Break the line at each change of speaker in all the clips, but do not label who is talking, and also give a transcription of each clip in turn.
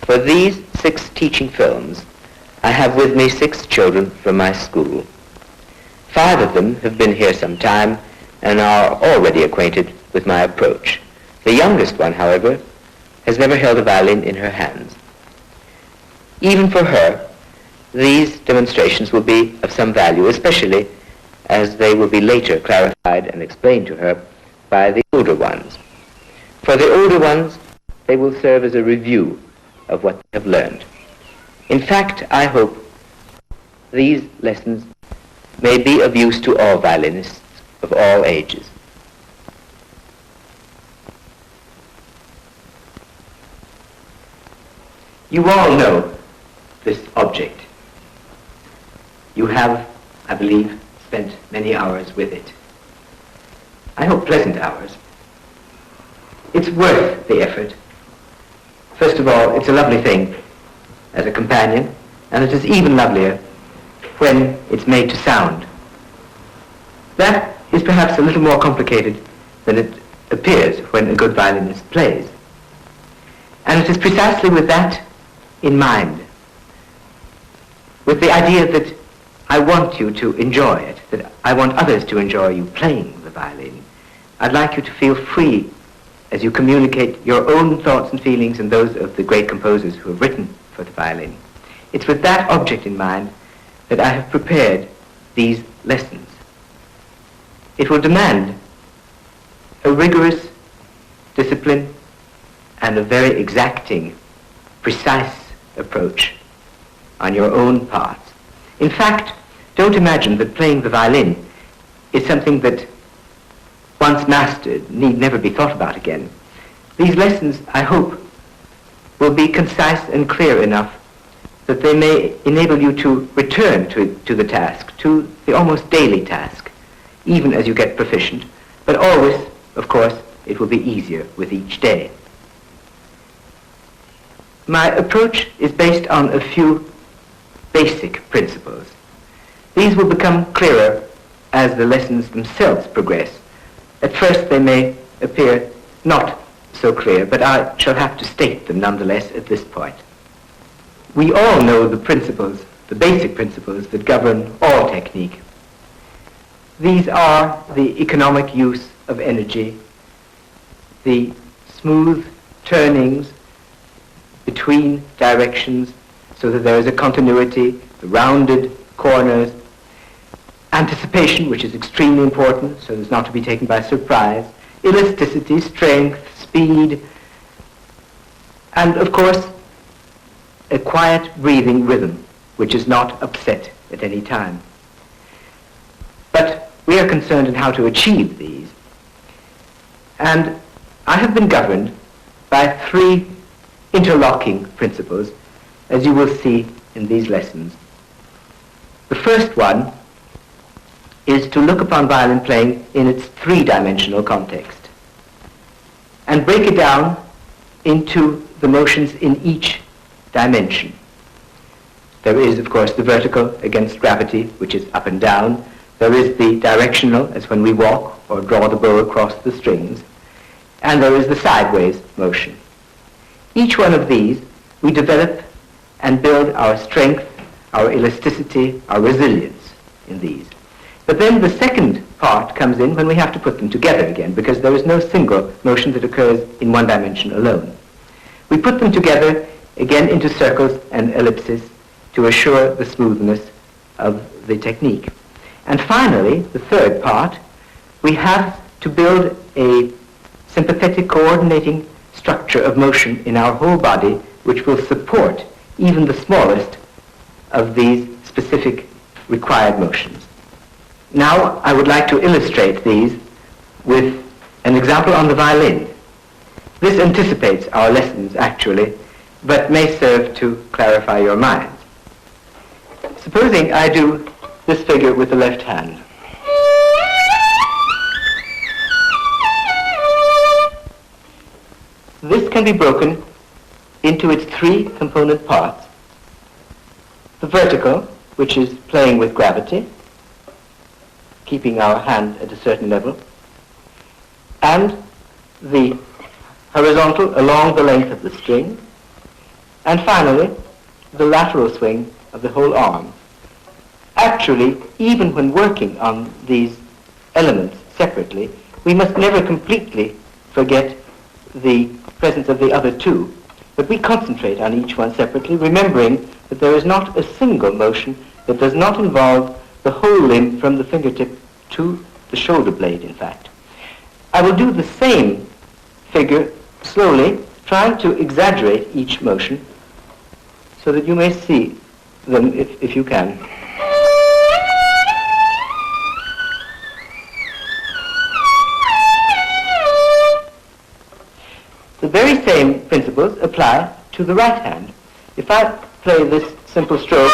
For these 6 teaching films, I have with me 6 children from my school. 5 of them have been here some time and are already acquainted with my approach. The youngest one, however, has never held a violin in her hands. Even for her, these demonstrations will be of some value, especially as they will be later clarified and explained to her by the older ones. For the older ones, they will serve as a review of what they have learned. In fact, I hope these lessons may be of use to all violinists of all ages. You all know this object. You have, I believe, spent many hours with it. I hope pleasant hours. It's worth the effort. First of all, it's a lovely thing as a companion, and it is even lovelier when it's made to sound. That is perhaps a little more complicated than it appears when a good violinist plays. And it is precisely with that in mind, with the idea that I want you to enjoy it, that I want others to enjoy you playing the violin. I'd like you to feel free as you communicate your own thoughts and feelings and those of the great composers who have written for the violin. It's with that object in mind that I have prepared these lessons. It will demand a rigorous discipline and a very exacting, precise approach on your own parts. In fact, don't imagine that playing the violin is something that, once mastered, need never be thought about again. These lessons, I hope, will be concise and clear enough that they may enable you to return to the task, to the almost daily task, even as you get proficient. But always, of course, it will be easier with each day. My approach is based on a few basic principles. These will become clearer as the lessons themselves progress. At first they may appear not so clear, but I shall have to state them nonetheless at this point. We all know the principles, the basic principles that govern all technique. These are the economic use of energy, the smooth turnings between directions so that there is a continuity, the rounded corners, anticipation, which is extremely important, so as not to be taken by surprise, elasticity, strength, speed, and of course, a quiet breathing rhythm, which is not upset at any time. But we are concerned in how to achieve these. And I have been governed by 3 interlocking principles, as you will see in these lessons. The first one is to look upon violin playing in its 3-dimensional context and break it down into the motions in each dimension. There is, of course, the vertical against gravity, which is up and down. There is the directional, as when we walk or draw the bow across the strings. And there is the sideways motion. Each one of these, we develop and build our strength, our elasticity, our resilience in these. But then the second part comes in when we have to put them together again, because there is no single motion that occurs in one dimension alone. We put them together again into circles and ellipses to assure the smoothness of the technique. And finally, the third part, we have to build a sympathetic coordinating structure of motion in our whole body, which will support even the smallest of these specific required motions. Now, I would like to illustrate these with an example on the violin. This anticipates our lessons, actually, but may serve to clarify your minds. Supposing I do this figure with the left hand. This can be broken into its 3 component parts. The vertical, which is playing with gravity, keeping our hand at a certain level, and the horizontal along the length of the string, And finally, the lateral swing of the whole arm. Actually, even when working on these elements separately, we must never completely forget the presence of the other two, but we concentrate on each one separately, remembering that there is not a single motion that does not involve the whole limb from the fingertip to the shoulder blade, in fact. I will do the same figure slowly, trying to exaggerate each motion so that you may see them if you can. The very same principles apply to the right hand. If I play this simple stroke,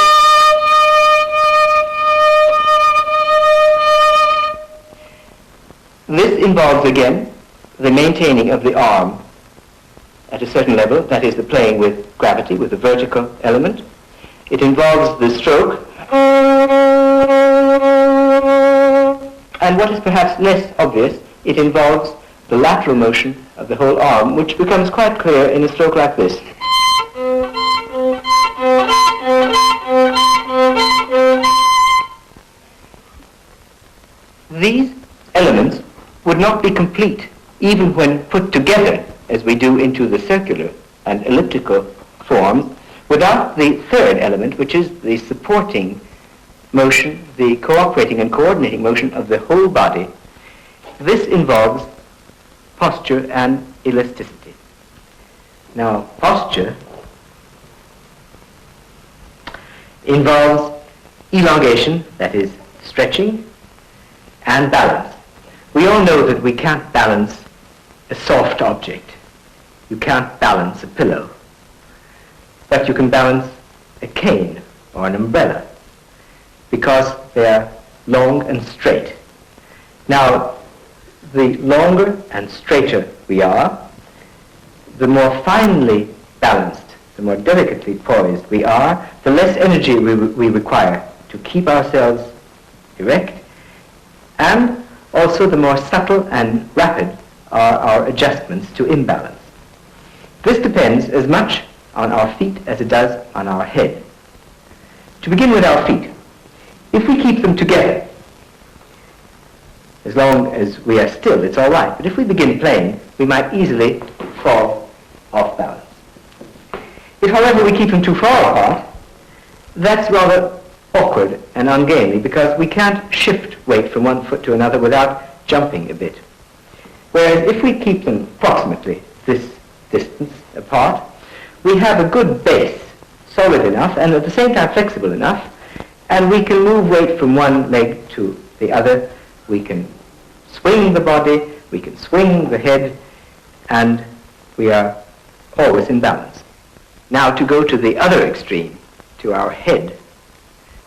this involves again the maintaining of the arm at a certain level, that is the playing with gravity, with the vertical element. It involves the stroke, and what is perhaps less obvious, it involves the lateral motion of the whole arm, which becomes quite clear in a stroke like this. These elements would not be complete even when put together as we do into the circular and elliptical forms without the third element, which is the supporting motion, the cooperating and coordinating motion of the whole body. This involves posture and elasticity. Now, posture involves elongation, that is, stretching, and balance. We all know that we can't balance a soft object. You can't balance a pillow. But you can balance a cane or an umbrella because they are long and straight. Now, the longer and straighter we are, the more finely balanced, the more delicately poised we are, the less energy we require to keep ourselves erect, and also the more subtle and rapid are our adjustments to imbalance. This depends as much on our feet as it does on our head. To begin with our feet, if we keep them together, as long as we are still, it's all right. But if we begin playing, we might easily fall off balance. If, however, we keep them too far apart, that's rather awkward and ungainly because we can't shift weight from one foot to another without jumping a bit. Whereas if we keep them approximately this distance apart, we have a good base, solid enough, and at the same time flexible enough, and we can move weight from one leg to the other. We can swing the body, we can swing the head, and we are always in balance. Now to go to the other extreme, to our head,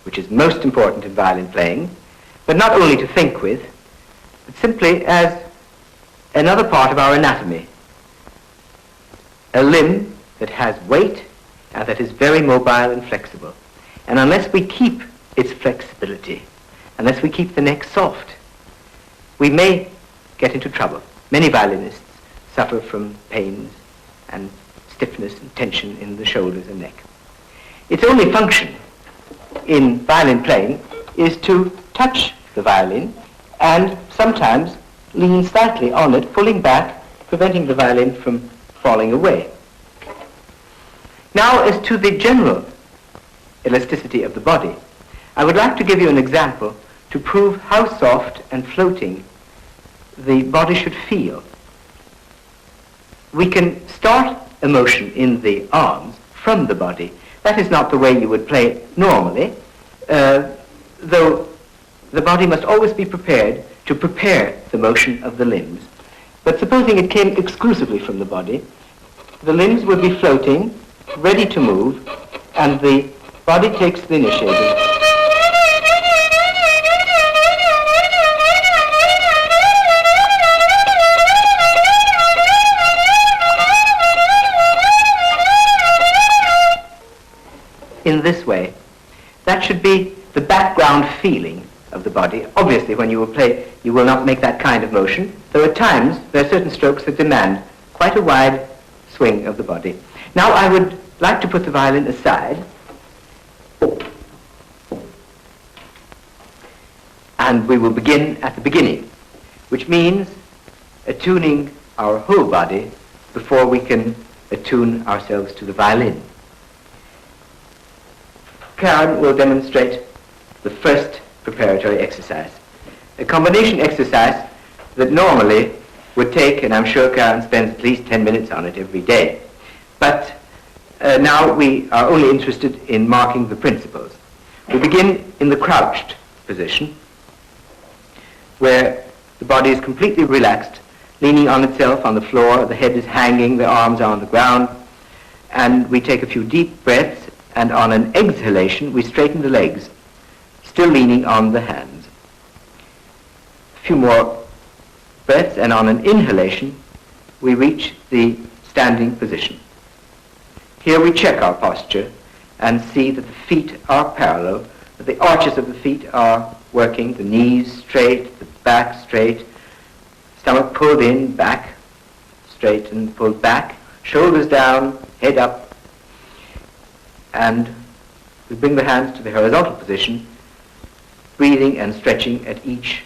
which is most important in violin playing, but not only to think with, but simply as another part of our anatomy, a limb that has weight and that is very mobile and flexible. And unless we keep its flexibility, unless we keep the neck soft, we may get into trouble. Many violinists suffer from pains and stiffness and tension in the shoulders and neck. Its only function in violin playing is to touch the violin and sometimes lean slightly on it, pulling back, preventing the violin from falling away. Now, as to the general elasticity of the body, I would like to give you an example to prove how soft and floating the body should feel. We can start a motion in the arms from the body. That is not the way you would play normally, though the body must always be prepared to prepare the motion of the limbs. But supposing it came exclusively from the body, the limbs would be floating, ready to move, and the body takes the initiative. In this way, that should be the background feeling of the body. Obviously, when you will play, you will not make that kind of motion, though at times there are certain strokes that demand quite a wide swing of the body. Now I would like to put the violin aside and we will begin at the beginning, which means attuning our whole body before we can attune ourselves to the violin. Karen will demonstrate the first preparatory exercise, a combination exercise that normally would take, and I'm sure Karen spends at least 10 minutes on it every day. But now we are only interested in marking the principles. We begin in the crouched position, where the body is completely relaxed, leaning on itself on the floor, the head is hanging, the arms are on the ground, and we take a few deep breaths, and on an exhalation we straighten the legs, still leaning on the hands. A few more breaths, and on an inhalation we reach the standing position. Here we check our posture and see that the feet are parallel, that the arches of the feet are working, the knees straight, the back straight, stomach pulled in, back straight and pulled back, shoulders down, head up, and we bring the hands to the horizontal position, breathing and stretching at each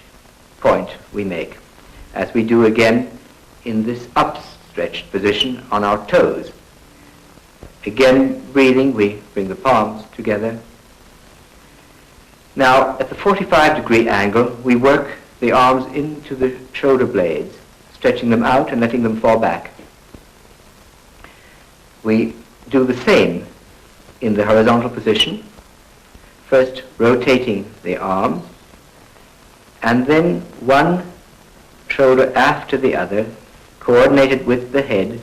point we make, as we do again in this upstretched position on our toes. Again, breathing, we bring the palms together. Now, at the 45-degree angle, we work the arms into the shoulder blades, stretching them out and letting them fall back. We do the same in the horizontal position, first rotating the arms, and then one shoulder after the other, coordinated with the head.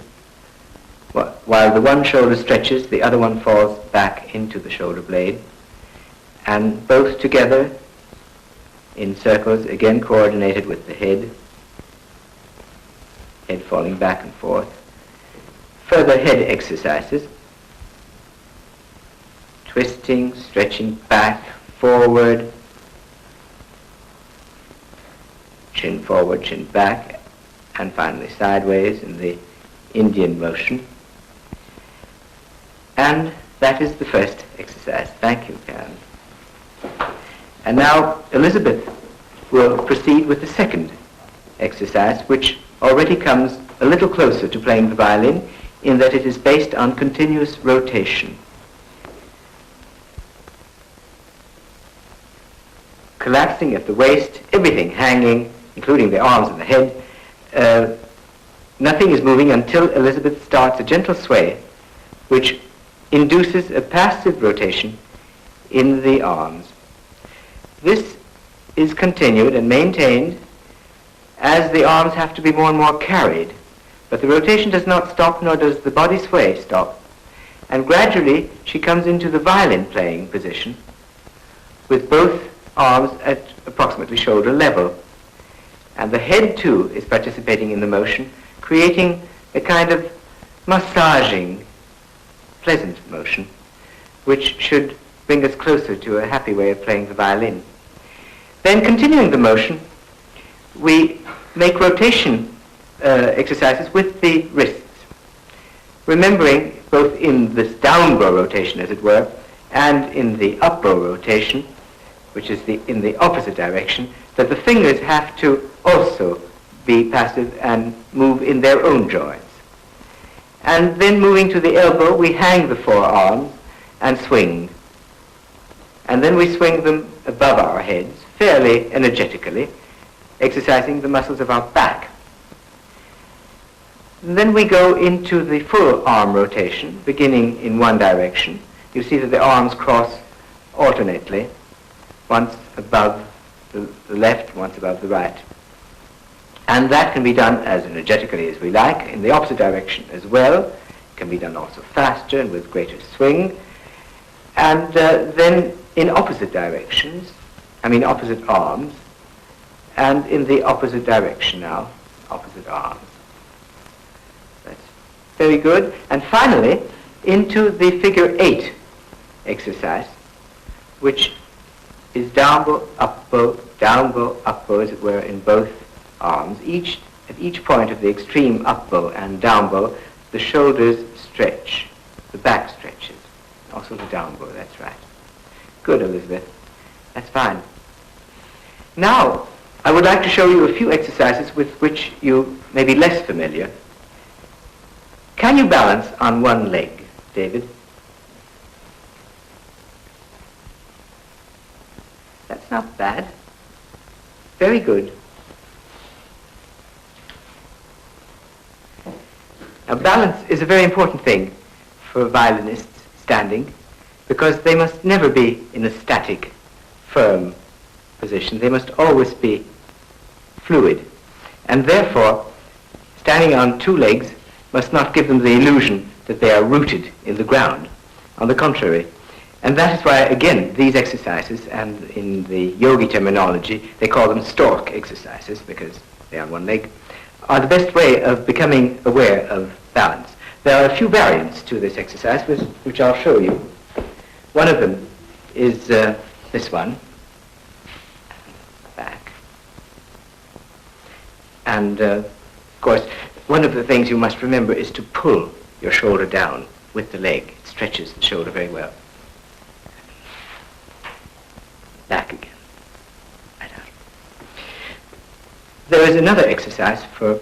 While the one shoulder stretches, the other one falls back into the shoulder blade, and both together in circles, again coordinated with the head falling back and forth. Further head exercises, twisting, stretching back, forward, chin forward, chin back, and finally sideways in the Indian motion. And that is the first exercise. Thank you, Karen. And now Elizabeth will proceed with the second exercise, which already comes a little closer to playing the violin in that it is based on continuous rotation. Collapsing at the waist, everything hanging, including the arms and the head. Nothing is moving until Elizabeth starts a gentle sway, which induces a passive rotation in the arms. This is continued and maintained as the arms have to be more and more carried, but the rotation does not stop, nor does the body sway stop. And gradually she comes into the violin playing position with both arms at approximately shoulder level. And the head too is participating in the motion, creating a kind of massaging, pleasant motion, which should bring us closer to a happy way of playing the violin. Then, continuing the motion, we make rotation exercises with the wrists, remembering both in this down bow rotation, as it were, and in the up bow rotation, which is in the opposite direction, that the fingers have to also be passive and move in their own joints. And then moving to the elbow, we hang the forearms and swing. And then we swing them above our heads, fairly energetically, exercising the muscles of our back. And then we go into the full arm rotation, beginning in one direction. You see that the arms cross alternately, once above the left, once above the right. And that can be done as energetically as we like, in the opposite direction as well. It can be done also faster and with greater swing. And then in opposite directions, opposite arms, and in the opposite direction now, opposite arms. That's very good. And finally, into the figure 8 exercise, which is down bow, up bow, as it were, in both arms. At each point of the extreme up bow and down bow, the shoulders stretch. the back stretches, also the down bow, that's right. Good, Elizabeth. That's fine. Now, I would like to show you a few exercises with which you may be less familiar. Can you balance on one leg, David? That's not bad. Very good. Now, balance is a very important thing for violinists standing, because they must never be in a static, firm position. They must always be fluid. And therefore, standing on two legs must not give them the illusion that they are rooted in the ground. On the contrary. And that is why, again, these exercises, and in the yogi terminology, they call them stork exercises, because they are on one leg, are the best way of becoming aware of balance. There are a few variants to this exercise, which I'll show you. One of them is this one. Back. And, of course, one of the things you must remember is to pull your shoulder down with the leg. It stretches the shoulder very well. Back again. Right out. There is another exercise for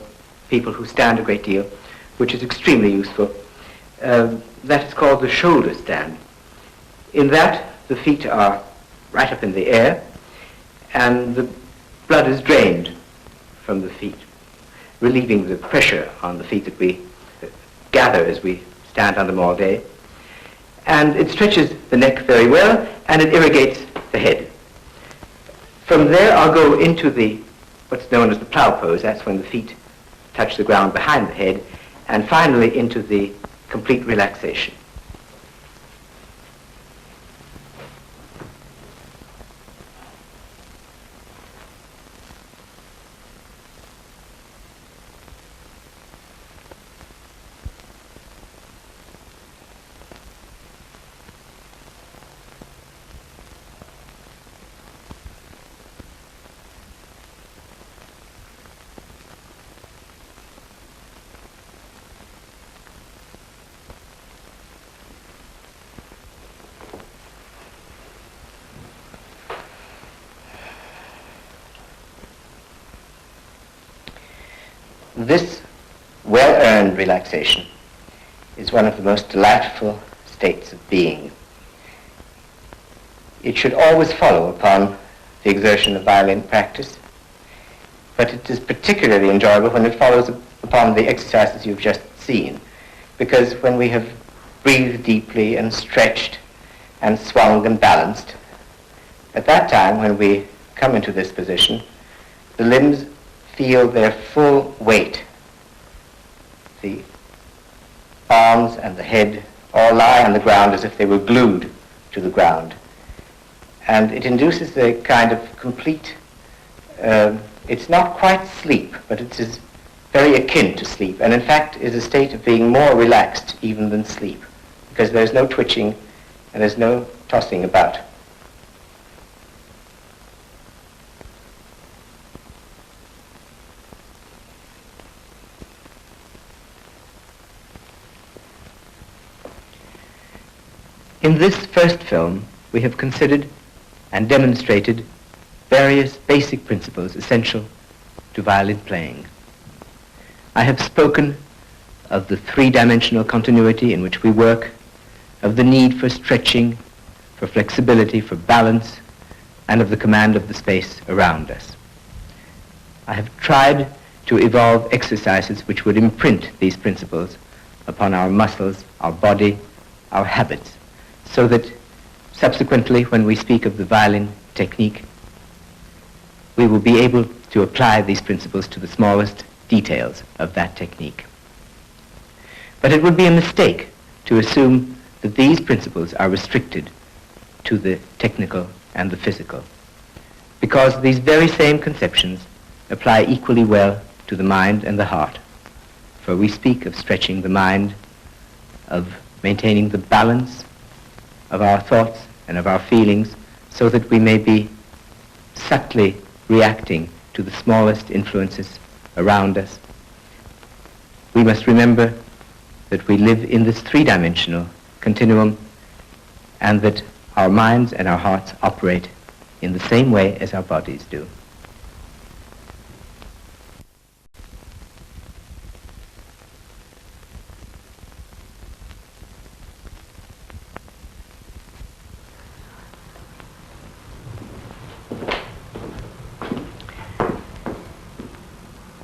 people who stand a great deal, which is extremely useful. That is called the shoulder stand. In that, the feet are right up in the air, and the blood is drained from the feet, relieving the pressure on the feet that we gather as we stand on them all day. And it stretches the neck very well, and it irrigates the head. From there, I'll go into what's known as the plow pose. That's when the feet touch the ground behind the head, and finally into the complete relaxation. This well-earned relaxation is one of the most delightful states of being. It should always follow upon the exertion of violin practice, but it is particularly enjoyable when it follows upon the exercises you've just seen, because when we have breathed deeply and stretched and swung and balanced, at that time when we come into this position, the limbs feel their full weight. The arms and the head all lie on the ground as if they were glued to the ground. And it induces a kind of complete, it's not quite sleep, but it is very akin to sleep, and in fact is a state of being more relaxed even than sleep, because there's no twitching and there's no tossing about. In this first film, we have considered and demonstrated various basic principles essential to violin playing. I have spoken of the three-dimensional continuity in which we work, of the need for stretching, for flexibility, for balance, and of the command of the space around us. I have tried to evolve exercises which would imprint these principles upon our muscles, our body, our habits, so that subsequently, when we speak of the violin technique, we will be able to apply these principles to the smallest details of that technique. But it would be a mistake to assume that these principles are restricted to the technical and the physical, because these very same conceptions apply equally well to the mind and the heart. For we speak of stretching the mind, of maintaining the balance of our thoughts and of our feelings, so that we may be subtly reacting to the smallest influences around us. We must remember that we live in this three-dimensional continuum and that our minds and our hearts operate in the same way as our bodies do.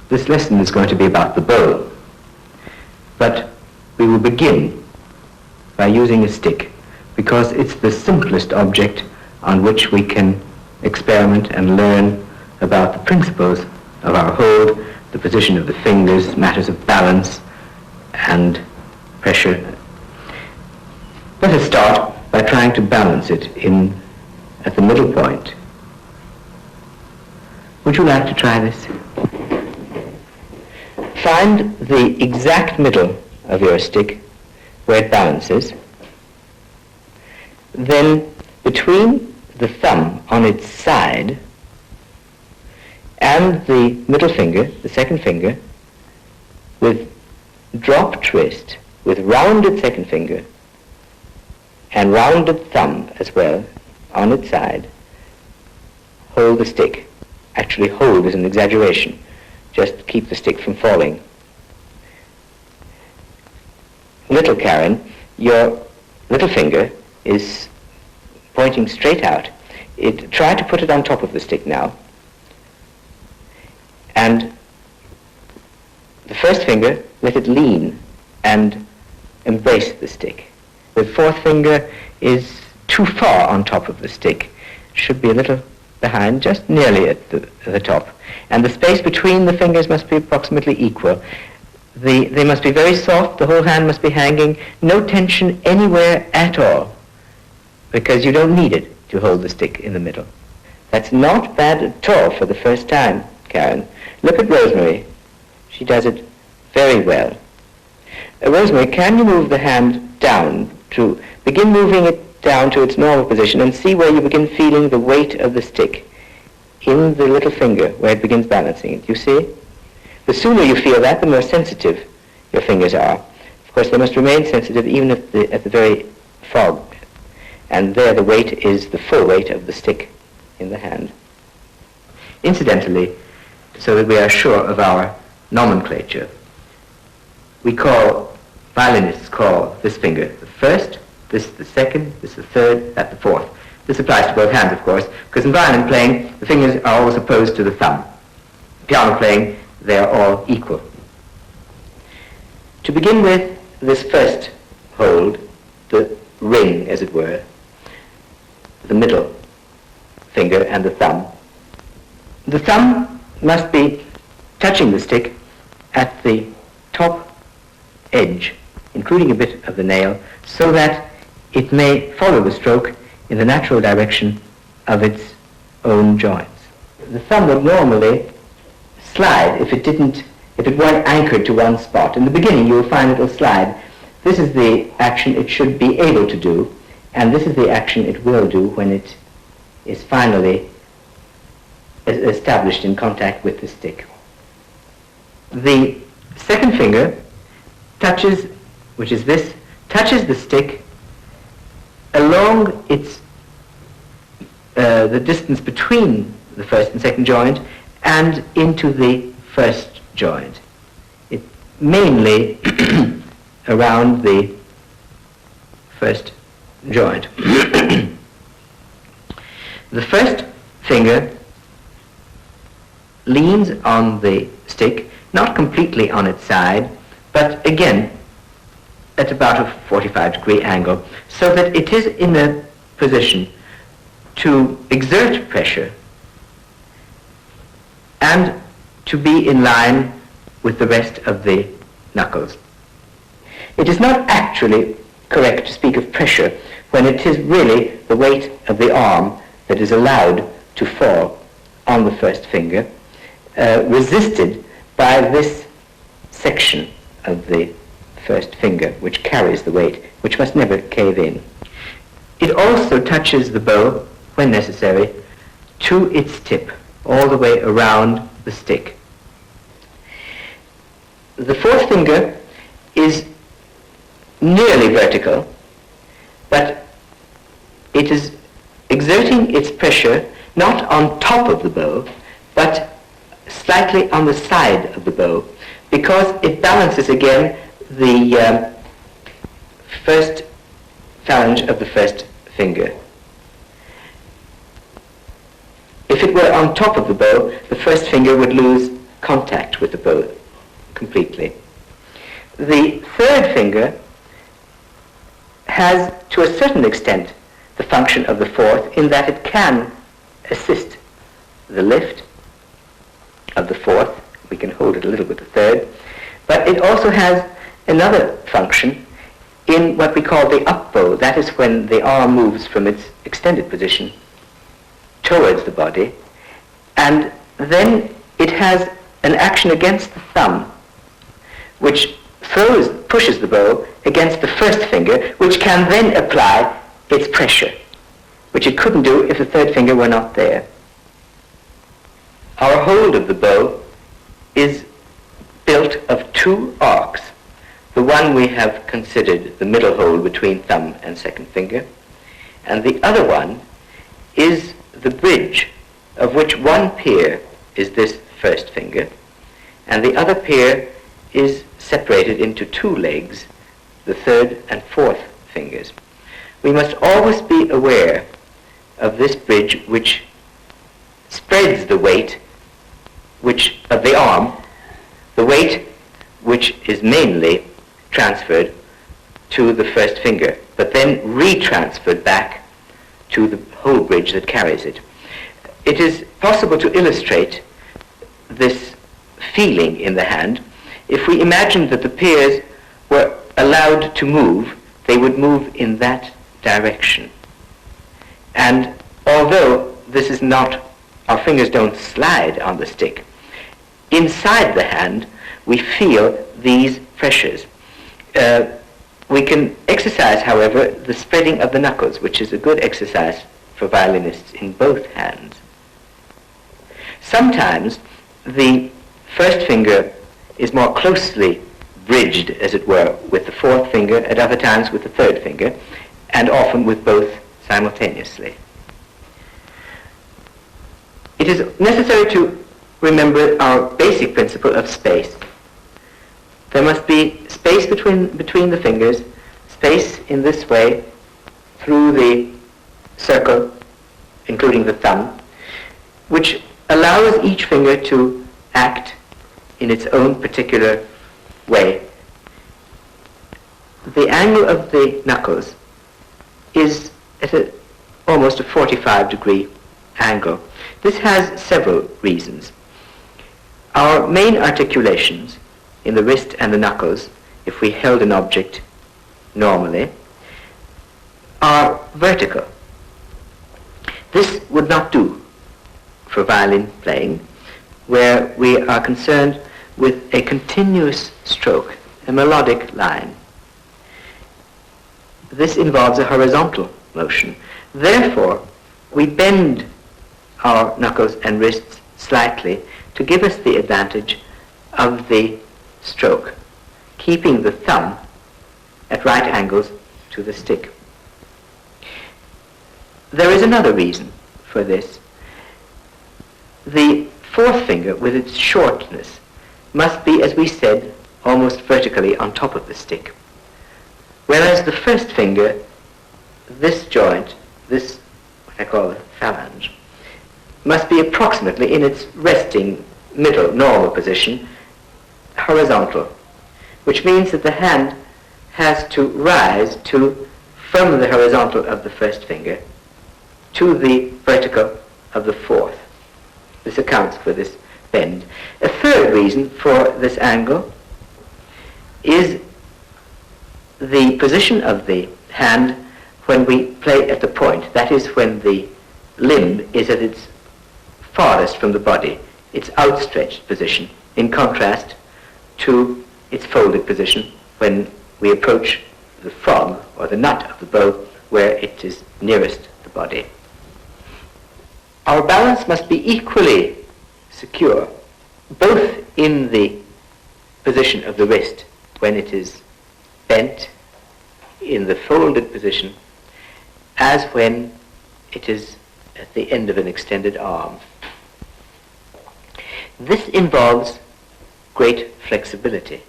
This lesson is going to be about the bow, but we will begin by using a stick because it's the simplest object on which we can experiment and learn about the principles of our hold, the position of the fingers, matters of balance and pressure. Let us start by trying to balance it at the middle point. Would you like to try this? Find the exact middle of your stick where it balances. Then between the thumb on its side and the middle finger, the second finger, with dropped wrist, with rounded second finger and rounded thumb as well on its side, hold the stick. Actually, hold is an exaggeration. Just keep the stick from falling. Little Karen, your little finger is pointing straight out. Try to put it on top of the stick now. And the first finger, let it lean and embrace the stick. The fourth finger is too far on top of the stick. Should be a little behind, just nearly at the top. And the space between the fingers must be approximately equal. They must be very soft, the whole hand must be hanging, no tension anywhere at all, because you don't need it to hold the stick in the middle. That's not bad at all for the first time, Karen. Look at Rosemary. She does it very well. Rosemary, can you move the hand down begin moving it down to its normal position and see where you begin feeling the weight of the stick in the little finger where it begins balancing it. You see? The sooner you feel that, the more sensitive your fingers are. Of course, they must remain sensitive even at the very fog. And there the weight is the full weight of the stick in the hand. Incidentally, so that we are sure of our nomenclature, violinists call this finger the first, this the second, this the third, that the fourth. This applies to both hands, of course, because in violin playing, the fingers are always opposed to the thumb. Piano playing, they are all equal. To begin with, this first hold, the ring, as it were, the middle finger and the thumb. The thumb must be touching the stick at the top edge, including a bit of the nail, so that it may follow the stroke in the natural direction of its own joints. The thumb would normally slide if it weren't anchored to one spot. In the beginning you will find it will slide. This is the action it should be able to do, and this is the action it will do when it is finally established in contact with the stick. The second finger touches the stick along the distance between the first and second joint and into the first joint. It mainly around the first joint. The first finger leans on the stick, not completely on its side, but again at about a 45-degree angle, so that it is in a position to exert pressure and to be in line with the rest of the knuckles. It is not actually correct to speak of pressure when it is really the weight of the arm that is allowed to fall on the first finger, resisted by this section of the first finger, which carries the weight, which must never cave in. It also touches the bow, when necessary, to its tip, all the way around the stick. The fourth finger is nearly vertical, but it is exerting its pressure not on top of the bow, but slightly on the side of the bow, because it balances again the first phalange of the first finger. If it were on top of the bow, the first finger would lose contact with the bow completely. The third finger has, to a certain extent, the function of the fourth, in that it can assist the lift of the fourth. We can hold it a little with the third. But it also has another function in what we call the up bow. That is when the arm moves from its extended position towards the body, and then it has an action against the thumb, which pushes the bow against the first finger, which can then apply its pressure, which it couldn't do if the third finger were not there. Our hold of the bow is built of two arcs. The one we have considered the middle hold between thumb and second finger, and the other one is the bridge, of which one pair is this first finger, and the other pair is separated into two legs, the third and fourth fingers. We must always be aware of this bridge, which spreads the weight of the arm, the weight which is mainly transferred to the first finger, but then retransferred back to the whole bridge that carries it. It is possible to illustrate this feeling in the hand. If we imagine that the pairs were allowed to move, they would move in that direction. And although this is not, our fingers don't slide on the stick, inside the hand we feel these pressures. We can exercise, however, the spreading of the knuckles, which is a good exercise for violinists in both hands. Sometimes the first finger is more closely bridged, as it were, with the fourth finger, at other times with the third finger, and often with both simultaneously. It is necessary to remember our basic principle of space. There must be space between the fingers, space in this way through the circle, including the thumb, which allows each finger to act in its own particular way. The angle of the knuckles is at almost a 45-degree angle. This has several reasons. Our main articulations in the wrist and the knuckles, if we held an object normally, are vertical. This would not do for violin playing, where we are concerned with a continuous stroke, a melodic line. This involves a horizontal motion. Therefore, we bend our knuckles and wrists slightly to give us the advantage of the stroke, keeping the thumb at right angles to the stick. There is another reason for this. The fourth finger, with its shortness, must be, as we said, almost vertically on top of the stick. Whereas the first finger, this joint, this, what I call the phalange, must be approximately in its resting middle, normal position, horizontal, which means that the hand has to rise from the horizontal of the first finger to the vertical of the fourth. This accounts for this bend. A third reason for this angle is the position of the hand when we play at the point. That is, when the limb is at its farthest from the body, its outstretched position, in contrast to its folded position when we approach the frog or the nut of the bow, where it is nearest the body. Our balance must be equally secure, both in the position of the wrist when it is bent in the folded position as when it is at the end of an extended arm. This involves great flexibility.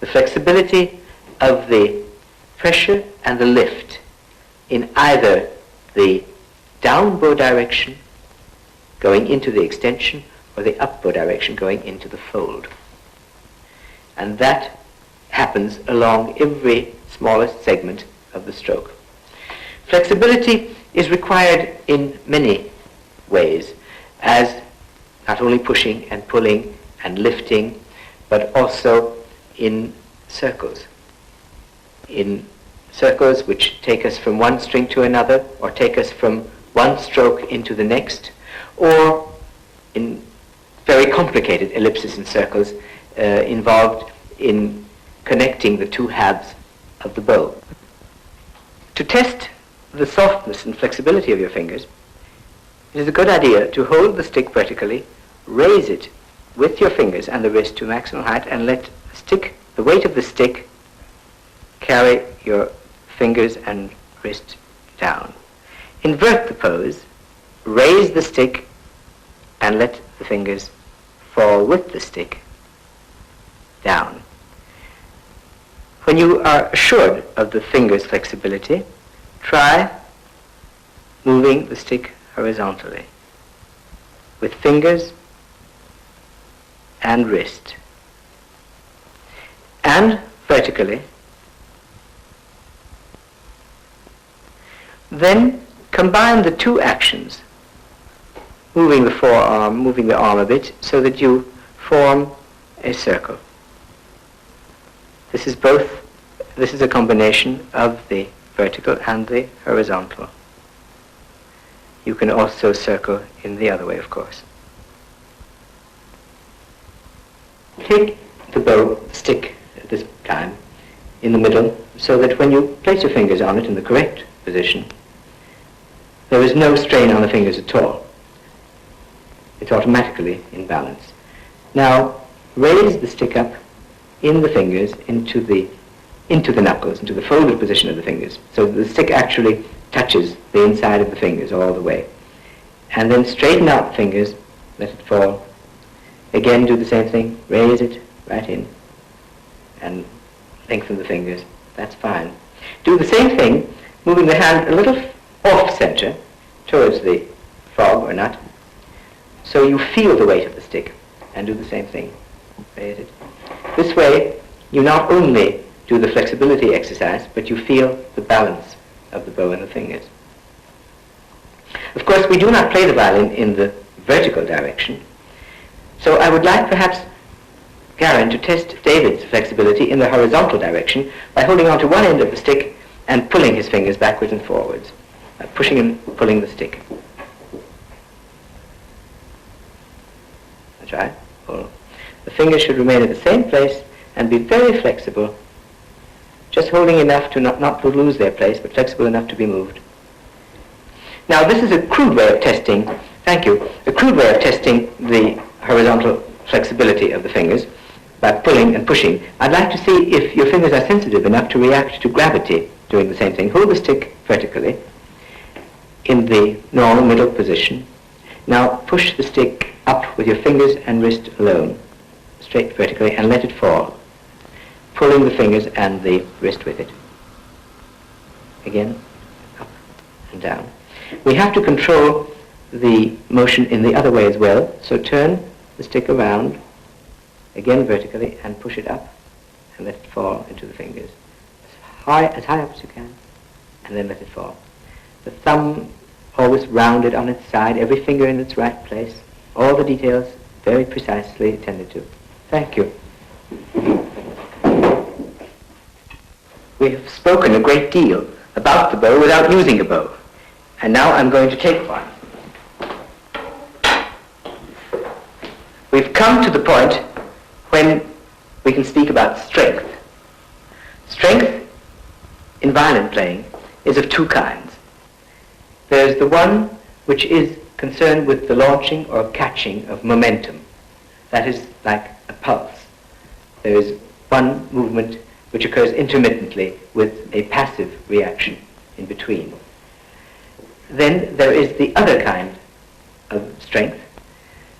The flexibility of the pressure and the lift in either the down bow direction going into the extension or the up bow direction going into the fold. And that happens along every smallest segment of the stroke. Flexibility is required in many ways, as not only pushing and pulling and lifting, but also in circles. In circles which take us from one string to another, or take us from one stroke into the next, or in very complicated ellipses and circles involved in connecting the two halves of the bow. To test the softness and flexibility of your fingers, it is a good idea to hold the stick vertically, raise it with your fingers and the wrist to maximum height, and let the weight of the stick carry your fingers and wrist down. Invert the pose, raise the stick, and let the fingers fall with the stick down. When you are assured of the finger's flexibility, try moving the stick horizontally with fingers and wrist, and vertically. Then combine the two actions, moving the forearm, moving the arm a bit, so that you form a circle. This is a combination of the vertical and the horizontal. You can also circle in the other way, of course. Take the bow stick at this time in the middle, so that when you place your fingers on it in the correct position, there is no strain on the fingers at all. It's automatically in balance. Now, raise the stick up in the fingers into the knuckles, into the folded position of the fingers, so that the stick actually touches the inside of the fingers all the way. And then straighten out the fingers, let it fall. Again, do the same thing, raise it right in, and lengthen the fingers. That's fine. Do the same thing, moving the hand a little off-center towards the frog or nut, so you feel the weight of the stick, and do the same thing. Raise it. This way, you not only do the flexibility exercise, but you feel the balance of the bow and the fingers. Of course, we do not play the violin in the vertical direction, so I would like perhaps Garen to test David's flexibility in the horizontal direction by holding on to one end of the stick and pulling his fingers backwards and forwards, pushing and pulling the stick. That's right. Pull. The fingers should remain at the same place and be very flexible, just holding enough to not to lose their place, but flexible enough to be moved. Now, this is a crude way of testing, thank you, a crude way of testing the horizontal flexibility of the fingers by pulling and pushing. I'd like to see if your fingers are sensitive enough to react to gravity doing the same thing. Hold the stick vertically in the normal middle position. Now push the stick up with your fingers and wrist alone, straight vertically, and let it fall, pulling the fingers and the wrist with it. Again, up and down. We have to control the motion in the other way as well, so turn the stick around, again vertically, and push it up, and let it fall into the fingers. As high up as you can, and then let it fall. The thumb always rounded on its side, every finger in its right place, all the details very precisely attended to. Thank you. We have spoken a great deal about the bow without using a bow, and now I'm going to take one. We've come to the point when we can speak about strength. Strength in violin playing is of two kinds. There's the one which is concerned with the launching or catching of momentum. That is like a pulse. There is one movement which occurs intermittently with a passive reaction in between. Then there is the other kind of strength,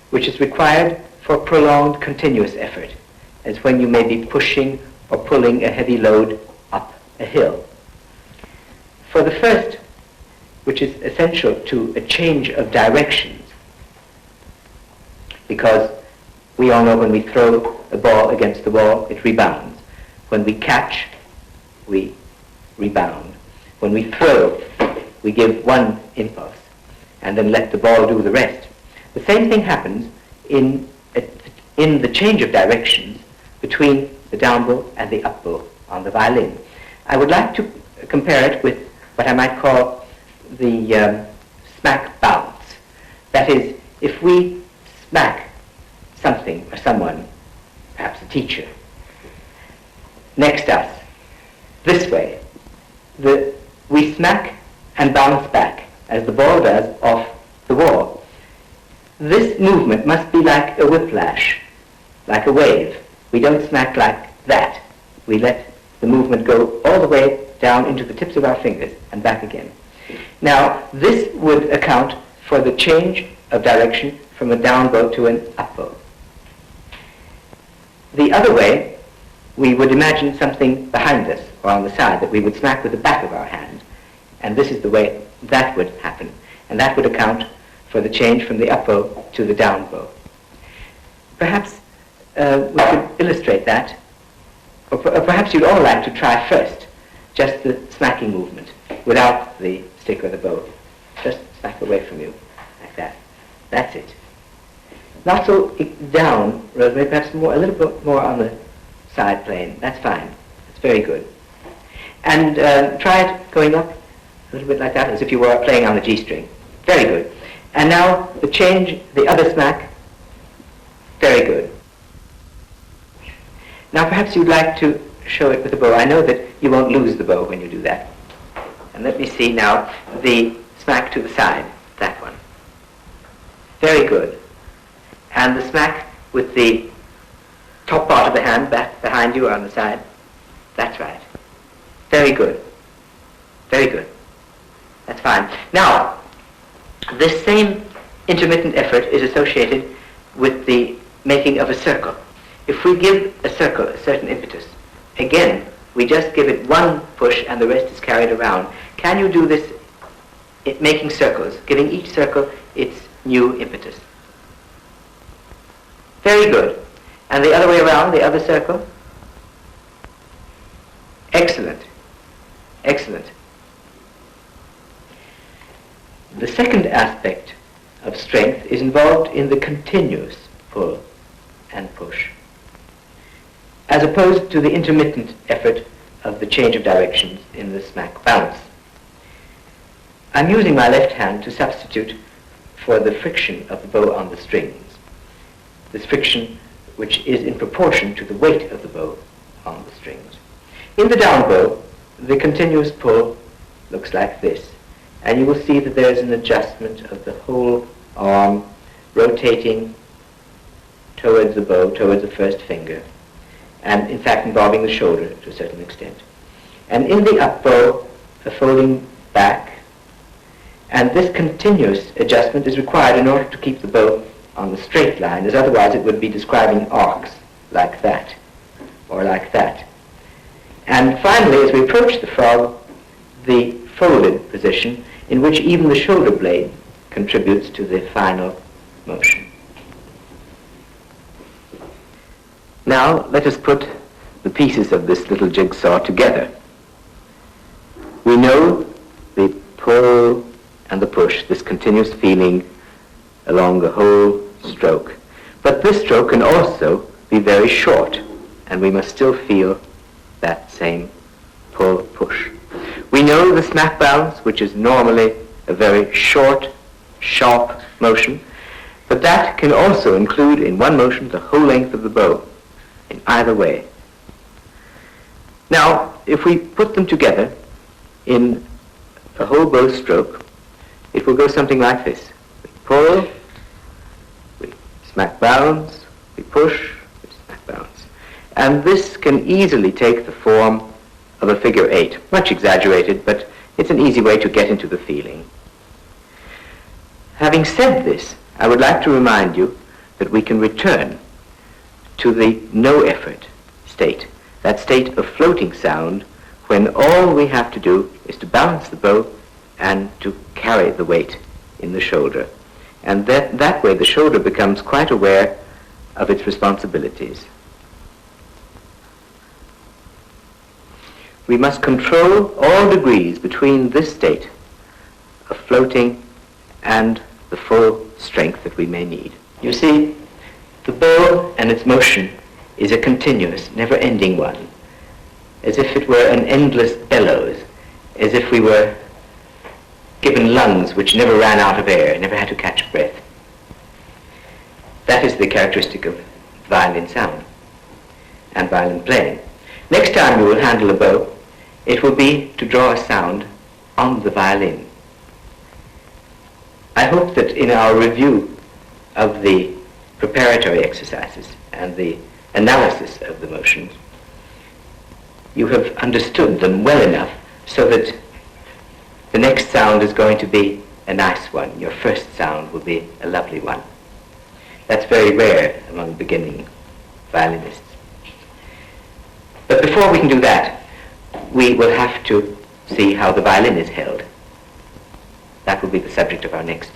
which is required for prolonged continuous effort, as when you may be pushing or pulling a heavy load up a hill. For the first, which is essential to a change of directions, because we all know when we throw a ball against the wall, it rebounds. When we catch, we rebound. When we throw, we give one impulse and then let the ball do the rest. The same thing happens in the change of directions between the down bow and the up bow on the violin. I would like to compare it with what I might call the smack bounce. That is, if we smack something or someone, perhaps a teacher, next us, this way, we smack and bounce back as the ball does off the wall. This movement must be like a whiplash, like a wave. We don't smack like that. We let the movement go all the way down into the tips of our fingers and back again. Now, this would account for the change of direction from a down bow to an up bow. The other way, we would imagine something behind us or on the side that we would smack with the back of our hand. And this is the way that would happen. And that would account for the change from the up bow to the down bow. Perhaps we could illustrate that, or perhaps you'd all like to try first just the smacking movement without the stick or the bow. Just smack away from you, like that. That's it. Not so down, Rosemary, perhaps a little bit more on the side plane. That's fine. That's very good. And try it going up a little bit like that, as if you were playing on the G string. Very good. And now the change, the other smack. Very good. Now perhaps you'd like to show it with the bow. I know that you won't lose the bow when you do that. And let me see now the smack to the side, that one. Very good. And the smack with the top part of the hand back behind you or on the side. That's right. Very good. Very good. That's fine. Now, this same intermittent effort is associated with the making of a circle. If we give a circle a certain impetus, again, we just give it one push and the rest is carried around. Can you do this making circles, giving each circle its new impetus? Very good. And the other way around, the other circle? Excellent. Excellent. The second aspect of strength is involved in the continuous pull and push, as opposed to the intermittent effort of the change of directions in the smack bounce. I'm using my left hand to substitute for the friction of the bow on the strings, this friction which is in proportion to the weight of the bow on the strings. In the down bow, the continuous pull looks like this, and you will see that there is an adjustment of the whole arm rotating towards the bow, towards the first finger, and in fact involving the shoulder to a certain extent. And in the up bow, a folding back, and this continuous adjustment is required in order to keep the bow on the straight line, as otherwise it would be describing arcs like that, or like that. And finally, as we approach the frog, the folded position in which even the shoulder blade contributes to the final motion. Now let us put the pieces of this little jigsaw together. We know the pull and the push, this continuous feeling along the whole stroke. But this stroke can also be very short, and we must still feel that same pull-push. We know the smack bounce, which is normally a very short, sharp motion, but that can also include in one motion the whole length of the bow, in either way. Now, if we put them together in a whole bow stroke, it will go something like this. We pull, we smack bounce, we push, we smack bounce. And this can easily take the form of a figure 8, much exaggerated, but it's an easy way to get into the feeling. Having said this, I would like to remind you that we can return to the no-effort state, that state of floating sound when all we have to do is to balance the bow and to carry the weight in the shoulder. And that way the shoulder becomes quite aware of its responsibilities. We must control all degrees between this state of floating and the full strength that we may need. You see, the bow and its motion is a continuous, never-ending one, as if it were an endless bellows, as if we were given lungs which never ran out of air, never had to catch breath. That is the characteristic of violin sound and violin playing. Next time you will handle a bow, it will be to draw a sound on the violin. I hope that in our review of the preparatory exercises and the analysis of the motions, you have understood them well enough so that the next sound is going to be a nice one. Your first sound will be a lovely one. That's very rare among beginning violinists. But before we can do that, we will have to see how the violin is held. That will be the subject of our next